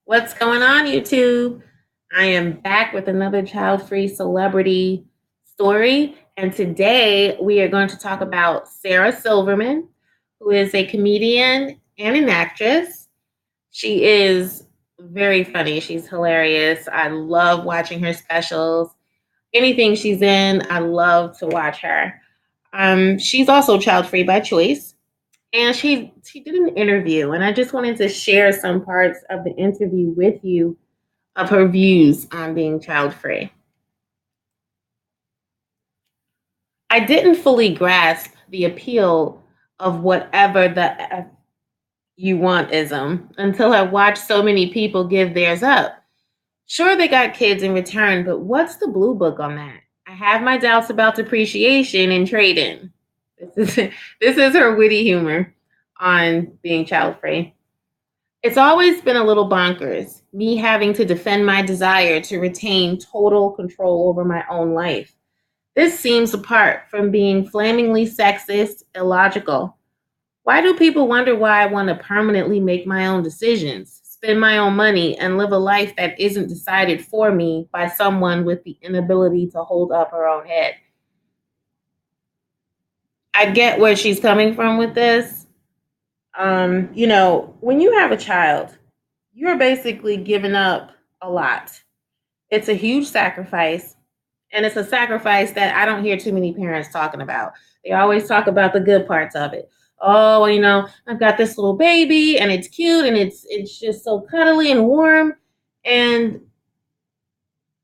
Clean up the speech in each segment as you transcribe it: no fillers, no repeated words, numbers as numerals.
What's going on, YouTube? I am back with another child free celebrity story. And today we are going to talk about Sarah Silverman, who is a comedian and an actress. She is very funny. She's hilarious. I love watching her specials. Anything she's in, I love to watch her. She's also child free by choice. And she did an interview, and I just wanted to share some parts of the interview with you of her views on being child free. I didn't fully grasp the appeal of whatever the you want ism until I watched so many people give theirs up. Sure, they got kids in return, but what's the blue book on that? I have my doubts about depreciation and trade in. This is her witty humor on being child free. It's always been a little bonkers, me having to defend my desire to retain total control over my own life. This seems apart from being flamingly sexist, illogical. Why do people wonder why I want to permanently make my own decisions, spend my own money, and live a life that isn't decided for me by someone with the inability to hold up her own head? I get where she's coming from with this. When you have a child, you're basically giving up a lot. It's a huge sacrifice, and it's a sacrifice that I don't hear too many parents talking about. They always talk about the good parts of it. Oh, well, I've got this little baby and it's cute and it's just so cuddly and warm. And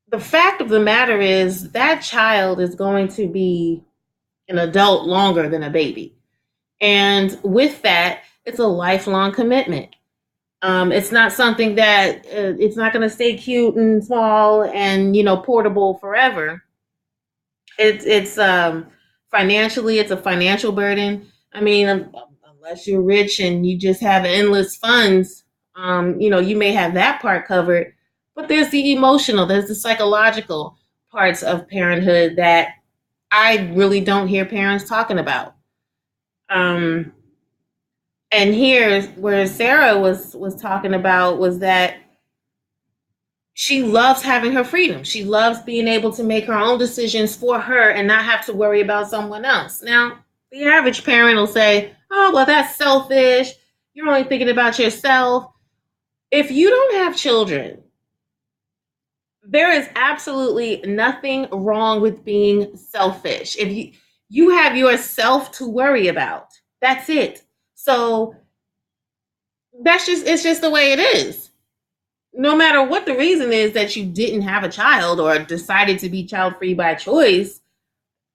the fact of the matter is that child is going to be an adult longer than a baby. And with that, it's a lifelong commitment. It's not something that it's not going to stay cute and small and portable forever. It's financially, it's a financial burden. I mean, unless you're rich and you just have endless funds, you may have that part covered. But there's the emotional, there's the psychological parts of parenthood that I really don't hear parents talking about. Um, and here, where Sarah was talking about was that she loves having her freedom. She loves being able to make her own decisions for her and not have to worry about someone else. Now, the average parent will say, "Oh, well, that's selfish. You're only thinking about yourself." If you don't have children, there is absolutely nothing wrong with being selfish. If you have yourself to worry about, that's it. So it's just the way it is. No matter what the reason is that you didn't have a child or decided to be child free by choice,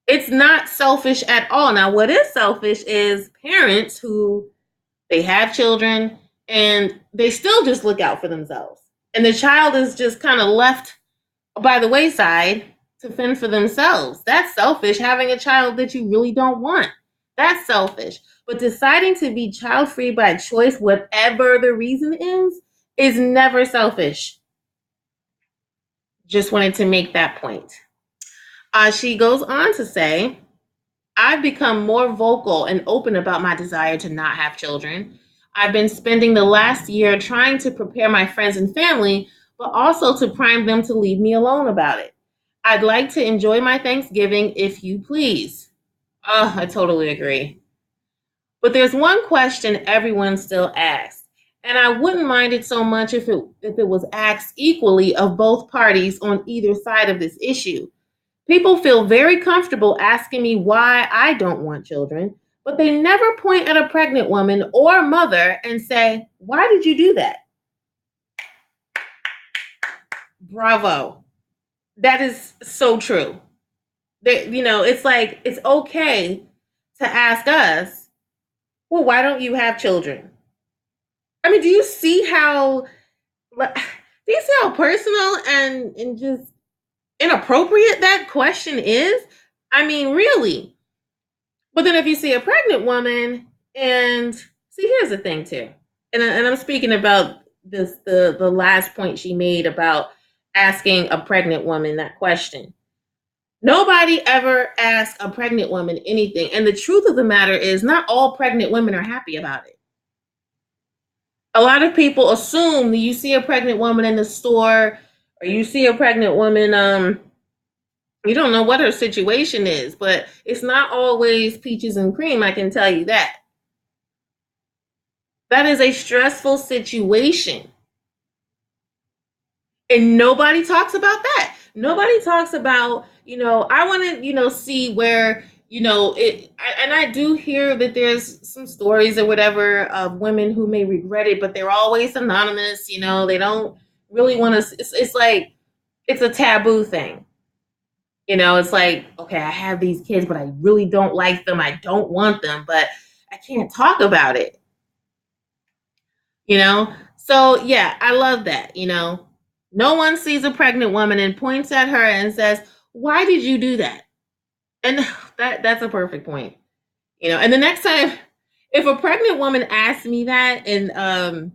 it's not selfish at all. Now, what is selfish is parents who they have children and they still just look out for themselves. And the child is just kind of left by the wayside to fend for themselves. That's selfish. Having a child that you really don't want. That's selfish. But deciding to be child free by choice, whatever the reason is never selfish. Just wanted to make that point. She goes on to say, I've become more vocal and open about my desire to not have children. I've been spending the last year trying to prepare my friends and family, but also to prime them to leave me alone about it. I'd like to enjoy my Thanksgiving if you please. Oh, I totally agree. But there's one question everyone still asks, and I wouldn't mind it so much if it was asked equally of both parties on either side of this issue. People feel very comfortable asking me why I don't want children, but they never point at a pregnant woman or mother and say, "Why did you do that?" Bravo. That is so true. It's like it's okay to ask us, "Well, why don't you have children?" I mean, do you see how personal and just inappropriate that question is? I mean, really. But then if you see a pregnant woman, and see, here's the thing too, and I'm speaking about the last point she made about asking a pregnant woman that question. Nobody ever asks a pregnant woman anything, and the truth of the matter is, not all pregnant women are happy about it. A lot of people assume that you see a pregnant woman in the store or you see a pregnant woman, you don't know what her situation is, but it's not always peaches and cream, I can tell you that. That is a stressful situation. And nobody talks about that. Nobody talks about, I want to, see where, and I do hear that there's some stories or whatever of women who may regret it, but they're always anonymous, they don't really want to, it's like, it's a taboo thing. It's like, okay, I have these kids, but I really don't like them. I don't want them, but I can't talk about it, you know? So, yeah, I love that, No one sees a pregnant woman and points at her and says, "Why did you do that?" And that's a perfect point. And the next time if a pregnant woman asks me that and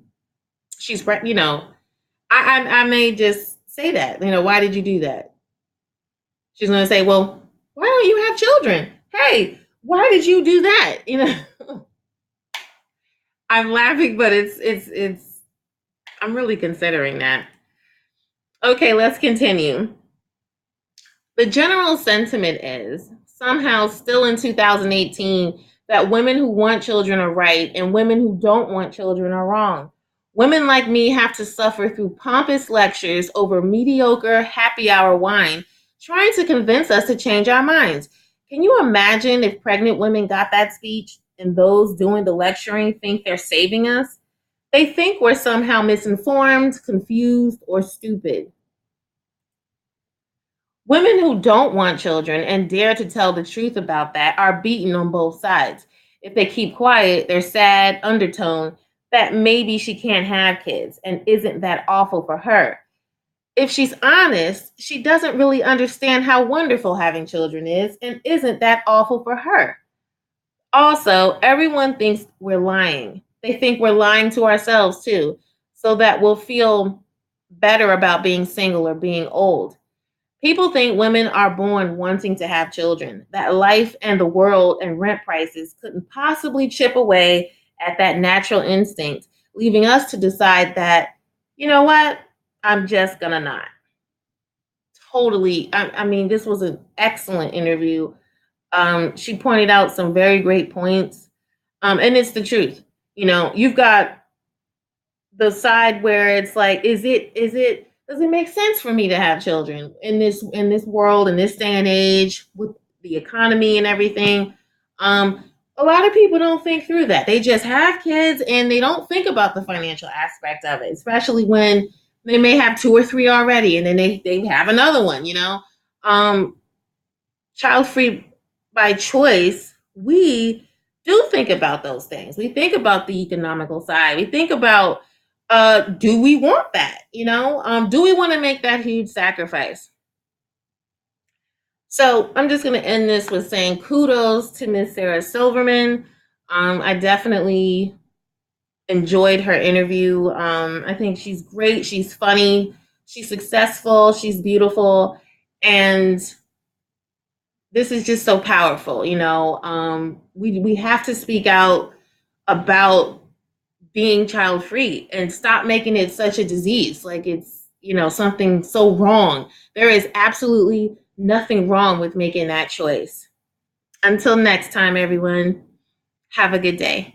she's pregnant, I may just say that, "Why did you do that?" She's going to say, "Well, why don't you have children? Hey, why did you do that?" I'm laughing, but it's I'm really considering that. Okay, let's continue. The general sentiment is somehow still in 2018 that women who want children are right and women who don't want children are wrong. Women like me have to suffer through pompous lectures over mediocre happy hour wine, trying to convince us to change our minds. Can you imagine if pregnant women got that speech and those doing the lecturing think they're saving us? They think we're somehow misinformed, confused, or stupid. Women who don't want children and dare to tell the truth about that are beaten on both sides. If they keep quiet, there's sad undertone that maybe she can't have kids and isn't that awful for her. If she's honest, she doesn't really understand how wonderful having children is and isn't that awful for her. Also, everyone thinks we're lying. They think we're lying to ourselves too, so that we'll feel better about being single or being old. People think women are born wanting to have children, that life and the world and rent prices couldn't possibly chip away at that natural instinct, leaving us to decide that, you know what, I'm just gonna not. Totally. I mean, this was an excellent interview. She pointed out some very great points. And it's the truth. You've got the side where it's like, does it make sense for me to have children in this world, in this day and age, with the economy and everything? A lot of people don't think through that. They just have kids and they don't think about the financial aspect of it, especially when they may have two or three already and then they have another one. Um, Child free by choice, we do think about those things. We think about the economical side. We think about, do we want that? Do we want to make that huge sacrifice? So I'm just going to end this with saying kudos to Miss Sarah Silverman. I definitely enjoyed her interview. I think she's great. She's funny. She's successful. She's beautiful. And this is just so powerful. We have to speak out about being child free and stop making it such a disease, like it's something so wrong. There is absolutely nothing wrong with making that choice. Until next time, everyone, have a good day.